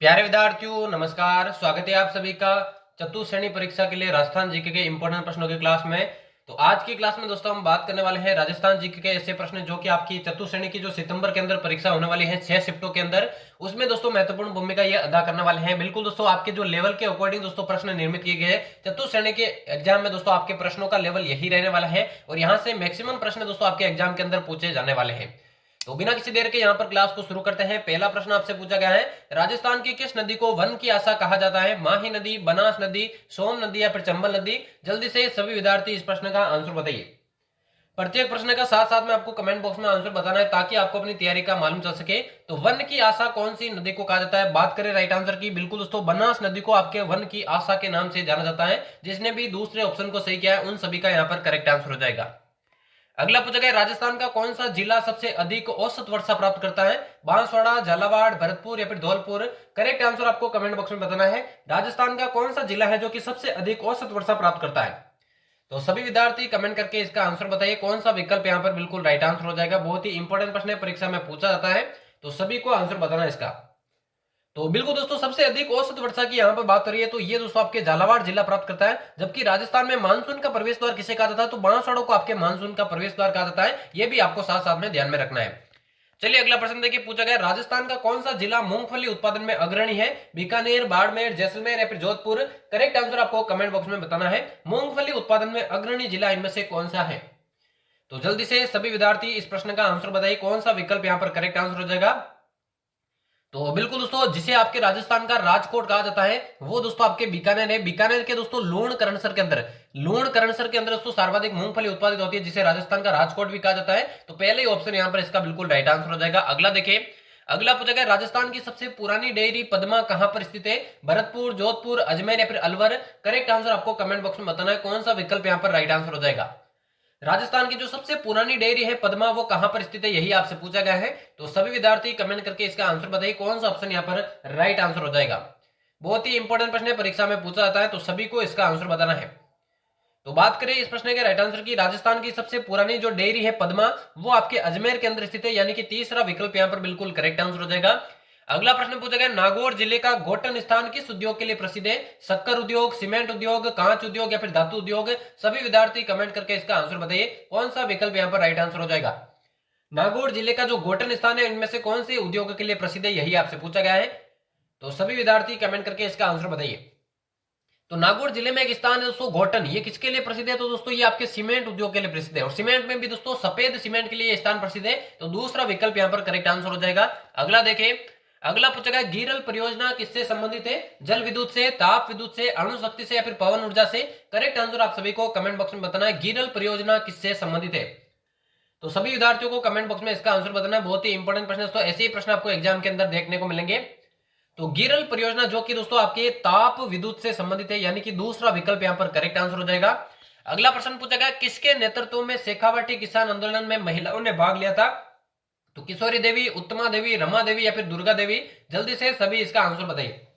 प्यारे विद्यार्थियों नमस्कार। स्वागत है आप सभी का चतुर्थ श्रेणी परीक्षा के लिए राजस्थान जीके के इंपॉर्टेंट प्रश्नों की क्लास में। तो आज की क्लास में दोस्तों हम बात करने वाले हैं राजस्थान जीके के ऐसे प्रश्न जो कि आपकी चतुर्थ श्रेणी की जो सितंबर के अंदर परीक्षा होने वाली है 6 शिफ्टों के अंदर, उसमें दोस्तों महत्वपूर्ण भूमिका ये अदा करने वाले हैं। बिल्कुल दोस्तों आपके जो लेवल के अकॉर्डिंग दोस्तों प्रश्न निर्मित किए गए हैं। चतुर्थ श्रेणी के एग्जाम में दोस्तों आपके प्रश्नों का लेवल यही रहने वाला है और यहाँ से मैक्सिमम प्रश्न दोस्तों आपके एग्जाम के अंदर पूछे जाने वाले हैं। तो बिना किसी देर के यहाँ पर क्लास को शुरू करते हैं। पहला प्रश्न आपसे पूछा गया है, राजस्थान की किस नदी को वन की आशा कहा जाता है? माही नदी, बनास नदी, सोम नदी या फिर चंबल नदी? जल्दी से सभी विद्यार्थी इस प्रश्न का आंसर बताइए। प्रत्येक प्रश्न का साथ साथ में आपको कमेंट बॉक्स में आंसर बताना है ताकि आपको अपनी तैयारी का मालूम चल सके। तो वन की आशा कौन सी नदी को कहा जाता है? बात करें राइट आंसर की, बिल्कुल दोस्तों बनास नदी को आपके वन की आशा के नाम से जाना जाता है। जिसने भी दूसरे ऑप्शन को सही किया है उन सभी का यहाँ पर करेक्ट आंसर हो जाएगा। अगला पूछा गया, राजस्थान का कौन सा जिला सबसे अधिक औसत वर्षा प्राप्त करता है? बांसवाड़ा, झालावाड़, भरतपुर या फिर धौलपुर? करेक्ट आंसर आपको कमेंट बॉक्स में बताना है। राजस्थान का कौन सा जिला है जो कि सबसे अधिक औसत वर्षा प्राप्त करता है? तो सभी विद्यार्थी कमेंट करके इसका आंसर बताइए कौन सा विकल्प यहाँ पर बिल्कुल राइट आंसर हो जाएगा। बहुत ही इंपॉर्टेंट प्रश्न है, परीक्षा में पूछा जाता है, तो सभी को आंसर बताना है इसका। तो बिल्कुल दोस्तों सबसे अधिक औसत वर्षा की यहाँ पर बात करिए तो ये दोस्तों आपके झालावाड़ जिला प्राप्त करता है। जबकि राजस्थान में मानसून का प्रवेश द्वार किसे कहा जाता है? तो बांसवाड़ा को आपके मानसून का प्रवेश द्वार कहा जाता है। ये भी आपको साथ साथ में ध्यान में रखना है। चलिए अगला प्रश्न देखिए, पूछा गया, राजस्थान का कौन सा जिला मूंगफली उत्पादन में अग्रणी है? बीकानेर, बाड़मेर, जैसलमेर या फिर जोधपुर? करेक्ट आंसर आपको कमेंट बॉक्स में बताना है। मूंगफली उत्पादन में अग्रणी जिला इनमें से कौन सा है? तो जल्दी से सभी विद्यार्थी इस प्रश्न का आंसर बताइए कौन सा विकल्प यहाँ पर करेक्ट आंसर हो जाएगा। तो बिल्कुल दोस्तों जिसे आपके राजस्थान का राजकोट कहा जाता है वो दोस्तों आपके बीकानेर है। बीकानेर के दोस्तों लूण करणसर के अंदर दोस्तों सर्वाधिक मूंगफली उत्पादित होती है, जिसे राजस्थान का राजकोट भी कहा जाता है। तो पहले ही ऑप्शन यहाँ पर इसका बिल्कुल राइट आंसर हो जाएगा। अगला देखिए, अगला पूछा गया, राजस्थान की सबसे पुरानी डेयरी पद्मा कहां पर स्थित है? भरतपुर, जोधपुर, अजमेर या फिर अलवर? करेक्ट आंसर आपको कमेंट बॉक्स में बताना है कौन सा विकल्प यहाँ पर राइट आंसर हो जाएगा। राजस्थान की जो सबसे पुरानी डेयरी है पद्मा वो कहां पर स्थित है, यही आपसे पूछा गया है। तो सभी विद्यार्थी कमेंट करके इसका आंसर बताइए कौन सा ऑप्शन यहाँ पर राइट आंसर हो जाएगा। बहुत ही इंपॉर्टेंट प्रश्न है, परीक्षा में पूछा जाता है, तो सभी को इसका आंसर बताना है। तो बात करें इस प्रश्न के राइट आंसर की, राजस्थान की सबसे पुरानी जो डेयरी है पद्मा वो आपके अजमेर के अंदर स्थित है, यानी कि तीसरा विकल्प यहाँ पर बिल्कुल करेक्ट आंसर हो जाएगा। अगला प्रश्न पूछा गया, नागौर जिले का गोटन स्थान किस उद्योग के लिए प्रसिद्ध है? शक्कर उद्योग, सीमेंट उद्योग, कांच उद्योग या फिर धातु उद्योग? सभी विद्यार्थी कमेंट करके इसका आंसर बताइए कौन सा विकल्प यहाँ पर राइट आंसर हो जाएगा। नागौर जिले का जो गोटन स्थान है इनमें से कौन से उद्योग के लिए प्रसिद्ध है, यही आपसे पूछा गया है। तो सभी विद्यार्थी कमेंट करके इसका आंसर बताइए। तो नागौर जिले में एक स्थान है दोस्तों गोटन, ये किसके लिए प्रसिद्ध है? तो दोस्तों ये आपके सीमेंट उद्योग के लिए प्रसिद्ध है और सीमेंट में भी दोस्तों सफेद सीमेंट के लिए स्थान प्रसिद्ध है। तो दूसरा विकल्प यहाँ पर करेक्ट आंसर हो जाएगा। अगला देखें, अगला पूछा गया, गीरल परियोजना किससे संबंधित है? जल विद्युत से, ताप विद्युत से, अणु शक्ति से या फिर पवन ऊर्जा से? करेक्ट आंसर आप सभी को कमेंट बॉक्स में बताना है, गीरल परियोजना किससे संबंधित है। तो सभी विद्यार्थियों को कमेंट बॉक्स में इसका आंसर बताना है। बहुत ही इंपॉर्टेंट प्रश्न है दोस्तों, ऐसे ही प्रश्न आपको एग्जाम के अंदर देखने को मिलेंगे। तो गिरल परियोजना जो कि दोस्तों आपके ताप विद्युत से संबंधित है, यानी कि दूसरा विकल्प यहां पर करेक्ट आंसर हो जाएगा। अगला प्रश्न पूछा गया, किसके नेतृत्व में शेखावाटी किसान आंदोलन में महिलाओं ने भाग लिया था? तो किशोरी देवी, उत्तमा देवी, रमा देवी या फिर दुर्गा देवी? जल्दी से सभी इसका आंसर बताइए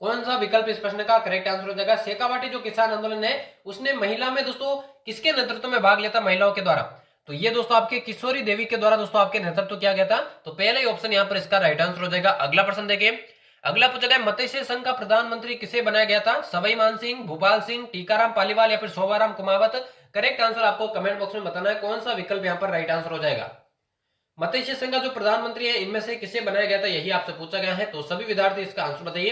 कौन सा विकल्प इस प्रश्न का करेक्ट आंसर हो जाएगा। शेखावाटी जो किसान आंदोलन है उसने महिला में दोस्तों किसके नेतृत्व में भाग लिया था महिलाओं के द्वारा? तो ये दोस्तों आपके किशोरी देवी के द्वारा दोस्तों आपके नेतृत्व किया गया था। तो पहले ही ऑप्शन यहाँ पर इसका राइट आंसर हो जाएगा। अगला प्रश्न देखिए, अगला पूछा गया, मत्स्य संघ का प्रधानमंत्री किसे बनाया गया था? सवाई मान सिंह, भूपाल सिंह, टीकाराम पालीवाल या फिर शोभाराम कुमावत? करेक्ट आंसर आपको कमेंट बॉक्स में बताना है कौन सा विकल्प यहाँ पर राइट आंसर हो जाएगा। मत्स्य संघ का जो प्रधानमंत्री है इनमें से किसे बनाया गया था, यही आपसे पूछा गया है। तो सभी विद्यार्थी इसका आंसर बताइए।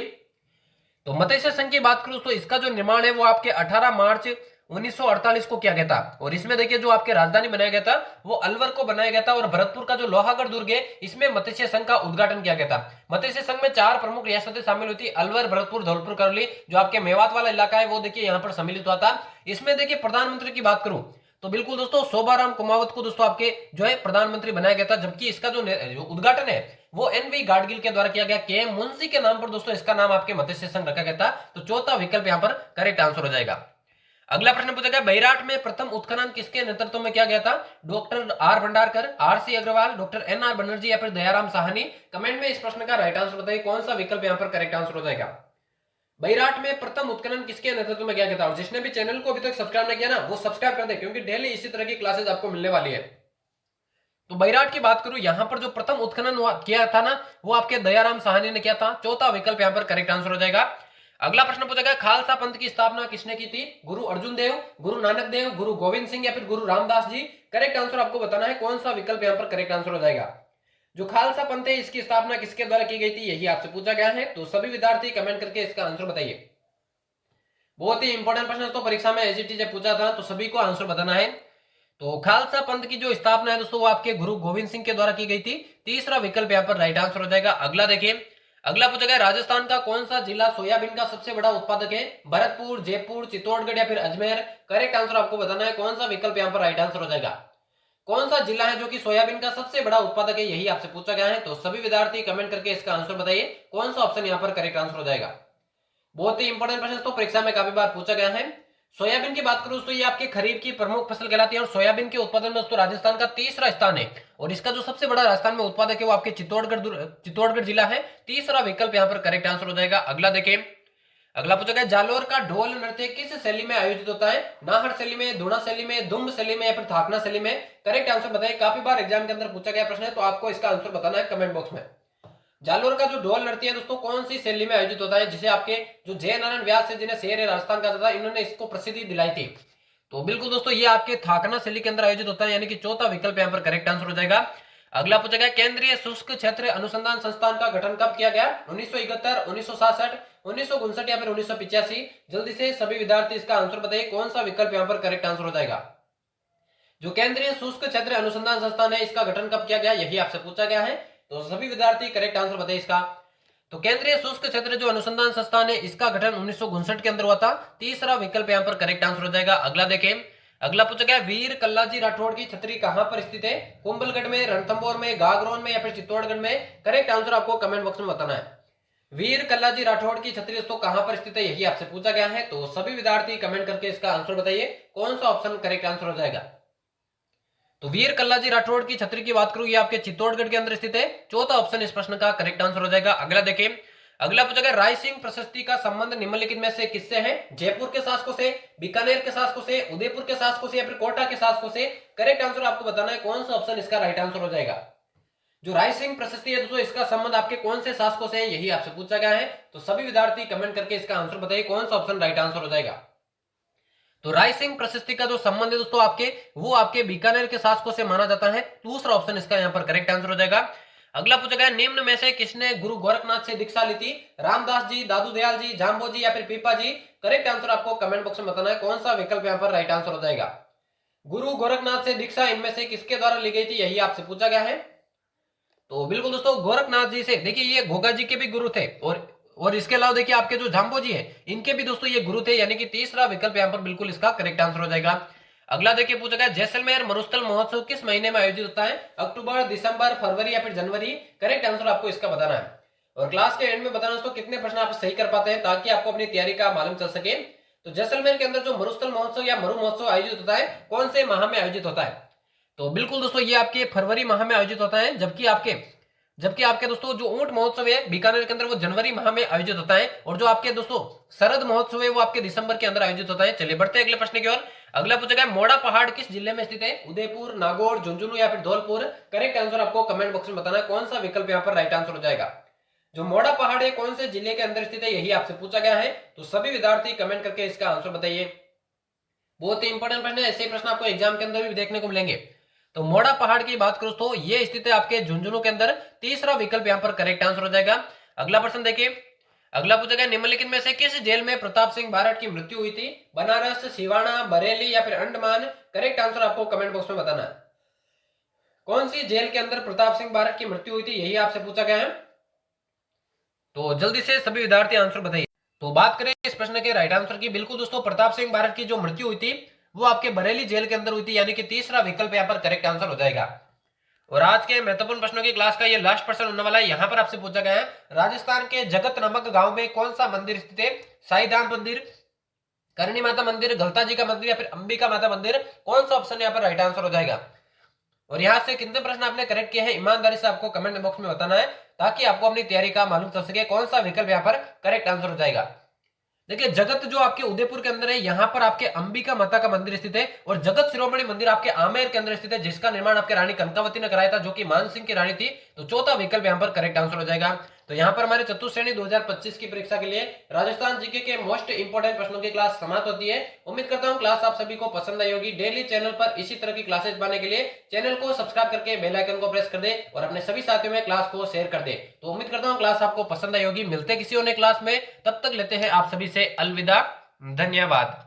तो मत्स्य संघ की बात करूं तो इसका जो निर्माण है वो आपके 18 मार्च 1948 को किया गया था और इसमें देखिए जो आपके राजधानी बनाया गया था वो अलवर को बनाया गया था और भरतपुर का जो लोहागढ़ दुर्ग है इसमें मत्स्य संघ का उद्घाटन किया गया था। मत्स्य संघ में 4 प्रमुख रियासतें शामिल हुई थी, अलवर, भरतपुर, धौलपुर, करौली। जो आपके मेवात वाला इलाका है वो देखिए यहाँ पर सम्मिलित हुआ था। इसमें देखिए प्रधानमंत्री की बात करूं तो बिल्कुल दोस्तों शोभाराम कुमावत को दोस्तों आपके जो है प्रधानमंत्री बनाया गया था, जबकि इसका जो उद्घाटन है वो एनवी गाडगिल के द्वारा किया गया। के मुंशी के नाम पर दोस्तों इसका नाम आपके मत्स्य संघ रखा गया था। तो चौथा विकल्प यहाँ पर करेक्ट आंसर हो जाएगा। अगला प्रश्न पूछा गया, बैराट में प्रथम उत्खनन किसके नेतृत्व में किया गया था? Doctor R Bhandarkar, R C Agrawal, doctor N R Banerjee या फिर दयाराम साहनी? कमेंट में इस प्रश्न का राइट आंसर बताइए कौन सा विकल्प यहाँ पर करेक्ट आंसर हो जाएगा। बैराट में प्रथम उत्खनन किसके नेतृत्व में किया गया था? और जिसने भी चैनल को अभी तक सब्सक्राइब नहीं किया ना वो सब्सक्राइब कर दे, क्योंकि डेली इसी तरह की क्लासेस आपको मिलने वाली है। तो बैराट की बात करूं, यहां पर जो प्रथम उत्खनन किया था ना, वो आपके दयाराम साहनी ने किया था। चौथा विकल्प यहां पर करेक्ट आंसर हो जाएगा। अगला प्रश्न पूछा गया, खालसा पंथ की स्थापना किसने की थी? गुरु अर्जुन देव, गुरु नानक देव, गुरु गोविंद सिंह या फिर गुरु रामदास जी? करेक्ट आंसर आपको बताना है, कौन सा विकल्प यहां पर करेक्ट आंसर हो जाएगा। जो खालसा पंथ है इसकी स्थापना किसके द्वारा की गई थी, यही आपसे पूछा गया है। तो सभी विद्यार्थी कमेंट करके इसका आंसर बताइए। बहुत ही इंपॉर्टेंट प्रश्न तो परीक्षा में एसजीटी से पूछा था, तो सभी को आंसर बताना है। तो खालसा पंथ की जो स्थापना है दोस्तों, वो आपके गुरु गोविंद सिंह के द्वारा की गई थी। तीसरा विकल्प यहाँ पर राइट आंसर हो जाएगा। अगला देखिए, अगला पूछा गया, राजस्थान का कौन सा जिला सोयाबीन का सबसे बड़ा उत्पादक है? भरतपुर, जयपुर, चित्तौड़गढ़ या फिर अजमेर? करेक्ट आंसर आपको बताना है, कौन सा विकल्प यहाँ पर राइट आंसर हो जाएगा। कौन सा जिला है जो कि सोयाबीन का सबसे बड़ा उत्पादक है, यही आपसे पूछा गया है। तो सभी विद्यार्थी कमेंट करके इसका आंसर बताइए, कौन सा ऑप्शन यहाँ पर करेक्ट आंसर हो जाएगा। बहुत ही इंपॉर्टेंट प्रश्न तो परीक्षा में काफी बार पूछा गया है। सोयाबीन की बात करूं तो ये आपके खरीफ की प्रमुख फसल कहलाती है और सोयाबीन के उत्पादन में दोस्तों राजस्थान का तीसरा स्थान है। और इसका जो सबसे बड़ा राजस्थान में उत्पादक है वो आपके चित्तौड़गढ़ जिला है। तीसरा विकल्प यहाँ पर करेक्ट आंसर हो जाएगा। अगला देखिए, अगला पूछा गया, जालोर का ढोल नृत्य किस शैली में आयोजित होता है? नाहर शैली में, धुना शैली में, दुम्ब शैली में या फिर थाकना शैली में? करेक्ट आंसर बताइए। काफी बार एग्जाम के अंदर पूछा गया प्रश्न है, तो आपको इसका आंसर बताना है कमेंट बॉक्स में। जालोर का जो ढोल नृत्य है दोस्तों कौन सी शैली में आयोजित होता है, जिसे आपके जो जय नारायण व्यास है, जिन्हें शेर राजस्थान का था, इन्होंने इसको प्रसिद्धि दिलाई थी। तो बिल्कुल दोस्तों ये आपके थाकना शैली के अंदर आयोजित होता है, यानी कि चौथा विकल्प यहाँ पर करेक्ट आंसर हो जाएगा। अगला पूछा गया, केंद्रीय शुष्क क्षेत्र अनुसंधान संस्थान का गठन कब किया गया? 1971, 1967, 1959 या फिर 1985? जल्दी से सभी विद्यार्थी इसका आंसर बताइए, कौन सा विकल्प यहाँ पर करेक्ट आंसर हो जाएगा। जो केंद्रीय शुष्क क्षेत्र अनुसंधान संस्थान है, इसका गठन कब किया गया, यही आपसे पूछा गया है। तो सभी विद्यार्थी करेक्ट आंसर बताइए इसका। तो केंद्रीय शुष्क क्षेत्र जो अनुसंधान संस्थान है, इसका गठन 1959 के अंदर हुआ था। तीसरा विकल्प यहाँ पर करेक्ट आंसर हो जाएगा। अगला देखें, अगला पूछा गया, वीर कल्लाजी राठौड़ की छतरी कहां पर स्थित है? कुंभलगढ़ में, रणथंभौर में, गागरोन में या फिर चित्तौड़गढ़ में? करेक्ट आंसर आपको कमेंट बॉक्स में बताना है। वीर कल्लाजी राठौड़ की छतरी दोस्तों कहां पर स्थित है, यही आपसे पूछा गया है। तो सभी विद्यार्थी कमेंट करके इसका आंसर बताइए, कौन सा ऑप्शन करेक्ट आंसर हो जाएगा। तो वीर कल्लाजी राठौड़ की छतरी की बात करूं, ये आपके चित्तौड़गढ़ के अंदर स्थित है। चौथा ऑप्शन इस प्रश्न का करेक्ट आंसर हो जाएगा। अगला देखें, अगला पूछा गया, राय सिंह प्रशस्ति का संबंध निम्नलिखित में से किससे है? जयपुर के शासकों से, बीकानेर के शासकों से, उदयपुर के शासकों से या फिर कोटा के शासकों से? करेक्ट आंसर आपको बताना है, कौन सा ऑप्शन इसका राइट आंसर हो जाएगा। जो राय सिंह प्रशस्ति है दोस्तों, इसका संबंध आपके कौन से शासकों से है, यही आपसे पूछा गया है। तो सभी विद्यार्थी कमेंट करके इसका आंसर बताइए, कौन सा ऑप्शन राइट आंसर हो जाएगा। तो राय सिंह प्रशस्ति का जो संबंध है दोस्तों आपके, वो आपके बीकानेर के शासकों से माना जाता है। दूसरा ऑप्शन इसका यहाँ पर करेक्ट आंसर हो जाएगा। अगला पूछा गया, निम्न में से किसने गुरु गोरखनाथ से दीक्षा ली थी? रामदास जी, दादू दयाल जी, जाम्बो जी या फिर पीपा जी? करेक्ट आंसर आपको कमेंट बॉक्स में बताना है, कौन सा विकल्प यहाँ पर राइट आंसर हो जाएगा। गुरु गोरखनाथ से दीक्षा इनमें से किसके द्वारा ली गई थी, यही आपसे पूछा गया है। तो बिल्कुल दोस्तों गोरखनाथ जी से, देखिए ये घोगा जी के भी गुरु थे, और इसके अलावा देखिए आपके जो जाम्बो जी है, इनके भी दोस्तों ये गुरु थे, यानी कि तीसरा विकल्प यहाँ पर बिल्कुल इसका करेक्ट आंसर हो जाएगा। अगला देखिए पूछा गया, जैसलमेर मरुस्थल महोत्सव किस महीने में आयोजित होता है? अक्टूबर, दिसंबर, फरवरी या फिर जनवरी? करेक्ट आंसर आपको इसका बताना है। और क्लास के एंड में बताना दोस्तों कितने प्रश्न आप सही कर पाते हैं, ताकि आपको अपनी तैयारी का मालूम चल सके। तो जैसलमेर के अंदर जो मरुस्थल महोत्सव या मरु महोत्सव आयोजित होता है, कौन से माह में आयोजित होता है? तो बिल्कुल दोस्तों ये आपके फरवरी माह में आयोजित होता है, जबकि आपके दोस्तों जो ऊंट महोत्सव है बीकानेर के अंदर, वो जनवरी माह में आयोजित होता है। और जो आपके दोस्तों शरद महोत्सव है, वो आपके दिसंबर के अंदर आयोजित होता है। चलिए बढ़ते हैं अगले प्रश्न की ओर। अगला पूछा गया, मोड़ा पहाड़ किस जिले में स्थित है? उदयपुर, नागौर, झुंझुनू या फिर धौलपुर? करेक्ट आंसर आपको कमेंट बॉक्स में बताना है, कौन सा विकल्प यहाँ पर राइट आंसर हो जाएगा। जो मोड़ा पहाड़ है कौन से जिले के अंदर स्थित है, यही आपसे पूछा गया है। तो सभी विद्यार्थी कमेंट करके इसका आंसर बताइए। बहुत ही इंपॉर्टेंट प्रश्न है, ऐसे प्रश्न आपको एग्जाम के अंदर भी देखने को मिलेंगे। तो मोड़ा पहाड़ की बात करो तो ये स्थित है आपके झुंझुनू के अंदर। तीसरा विकल्प यहाँ पर करेक्ट आंसर हो जाएगा। अगला प्रश्न देखिए, अगला पूछा गया, निम्नलिखित में से किस जेल में प्रताप सिंह बारठ की मृत्यु हुई थी? बनारस, सिवाना, बरेली या फिर अंडमान? करेक्ट आंसर आपको कमेंट बॉक्स में बताना है, कौन सी जेल के अंदर प्रताप सिंह बारठ की मृत्यु हुई थी, यही आपसे पूछा गया है। तो जल्दी से सभी विद्यार्थी आंसर बताइए। तो बात करें इस प्रश्न के राइट आंसर की, बिल्कुल दोस्तों प्रताप सिंह बारठ की जो मृत्यु हुई थी, वो आपके बरेली जेल के अंदर हुई थी, यानी कि तीसरा विकल्प यहाँ पर करेक्ट आंसर हो जाएगा। और आज के महत्वपूर्ण प्रश्नों की क्लास का ये लास्ट प्रश्न होने वाला है। यहाँ पर आपसे पूछा गया है, राजस्थान के जगत नामक गांव में कौन सा मंदिर स्थित है? साईधाम मंदिर, करणी माता मंदिर, गलता जी का मंदिर या फिर अंबिका माता मंदिर? कौन सा ऑप्शन यहाँ पर राइट आंसर हो जाएगा। और यहाँ से कितने प्रश्न आपने करेक्ट किए हैं, ईमानदारी से आपको कमेंट बॉक्स में बताना है, ताकि आपको अपनी तैयारी का मालूम चल सके कौन सा विकल्प यहाँ पर करेक्ट आंसर हो जाएगा। देखिए जगत जो आपके उदयपुर के अंदर है, यहाँ पर आपके अंबिका माता का मंदिर स्थित है, और जगत शिरोमणि मंदिर आपके आमेर के अंदर स्थित है, जिसका निर्माण आपके रानी कनकावती ने कराया था, जो कि मानसिंह की रानी थी। तो चौथा विकल्प यहाँ पर करेक्ट आंसर हो जाएगा। तो यहाँ पर हमारे चतुश्रेणी 2025 की परीक्षा के लिए राजस्थान जीके के मोस्ट इंपोर्टेंट प्रश्नों की क्लास समाप्त होती है। उम्मीद करता हूँ क्लास आप सभी को पसंद आई होगी। डेली चैनल पर इसी तरह की क्लासेस पाने के लिए चैनल को सब्सक्राइब करके बेल आइकन को प्रेस कर दे और अपने सभी साथियों में क्लास को शेयर कर दे। तो उम्मीद करता हूँ क्लास आपको पसंद आई होगी। मिलते किसी और नई क्लास में, तब तक लेते हैं आप सभी से अलविदा। धन्यवाद।